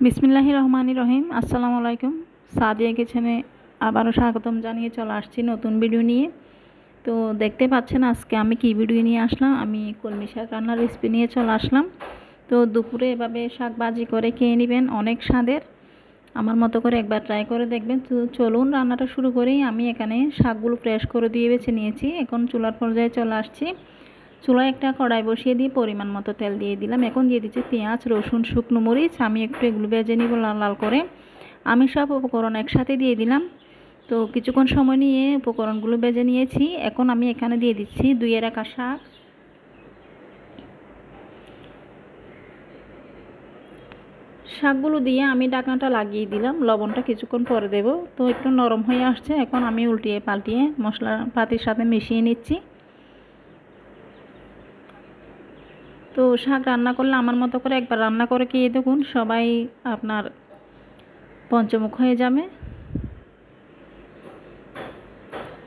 বিসমিল্লাহির রহমানির রহিম। আসসালামু আলাইকুম। সাদিয়া কিচেনে আবারও স্বাগতম জানিয়ে চলে আসছি নতুন ভিডিও নিয়ে। তো দেখতে পাচ্ছেন আজকে আমি কি ভিডিও নিয়ে আসলাম। আমি কলমি শাক রান্নার রেসিপি নিয়ে চলে আসলাম। তো দুপুরে এভাবে শাক ভাজি করে খেয়ে নেবেন, অনেক স্বাদের। আমার মতো করে একবার ট্রাই করে দেখবেন। তো চলুন রান্নাটা শুরু করেই। আমি এখানে শাকগুলো ফ্রেশ করে দিয়ে বেছে নিয়েছি। এখন চুলার পর্যায়ে চলে আসছি। চুলায় একটা কড়াই বসিয়ে দিয়ে পরিমাণ মতো তেল দিয়ে দিলাম। এখন দিয়ে দিচ্ছি পেঁয়াজ, রসুন, শুকনো মরিচ। আমি একটু এগুলো ভেজে নিব লাল লাল করে। আমি সব উপকরণ একসাথে দিয়ে দিলাম। তো কিছুক্ষণ সময় নিয়ে উপকরণগুলো ভেজে নিয়েছি। এখন আমি এখানে দিয়ে দিচ্ছি ধুয়ে রাখা শাক। শাকগুলো দিয়ে আমি ঢাকনাটা লাগিয়ে দিলাম। লবণটা কিছুক্ষণ পরে দেব। তো একটু নরম হয়ে আসছে। এখন আমি উল্টিয়ে পাল্টিয়ে মশলা পাতির সাথে মিশিয়ে নিচ্ছি। তো শাক রান্না করলে আমার মতো করে একবার রান্না করে খেয়ে দেখুন, সবাই আপনার পঞ্চমুখ হয়ে যাবে।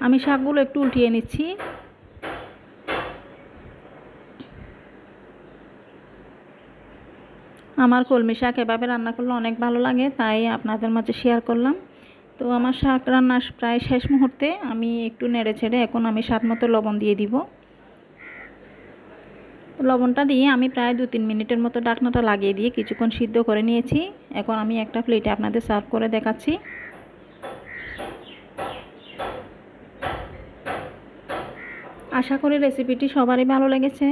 আমি শাকগুলো একটু উল্টিয়ে নিচ্ছি। আমার কলমি শাক এভাবে রান্না করলে অনেক ভালো লাগে, তাই আপনাদের মাঝে শেয়ার করলাম। তো আমার শাক রান্না প্রায় শেষ মুহূর্তে। আমি একটু নেড়ে ছেড়ে এখন আমি স্বাদ মতো লবণ দিয়ে দিব। লবণটা দিয়ে আমি প্রায় 2-3 মিনিটের মতো ঢাকনাটা লাগিয়ে দিয়ে কিছুক্ষণ সিদ্ধ করে নিয়েছি। এখন আমি একটা প্লেটে আপনাদের সার্ভ করে দেখাচ্ছি। আশা করি রেসিপিটি সবারই ভালো লেগেছে।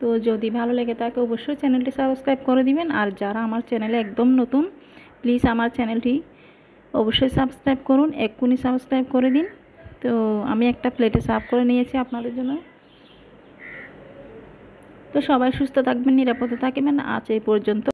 তো যদি ভালো লেগে থাকে অবশ্যই চ্যানেলটি সাবস্ক্রাইব করে দিবেন। আর যারা আমার চ্যানেলে একদম নতুন, প্লিজ আমার চ্যানেলটি অবশ্যই সাবস্ক্রাইব করুন, এক্ষুনি সাবস্ক্রাইব করে দিন। তো আমি একটা প্লেটে সার্ভ করে নিয়েছি আপনাদের জন্য। তো সবাই সুস্থ থাকবেন, নিরাপদে থাকবেন। আজ এই পর্যন্ত।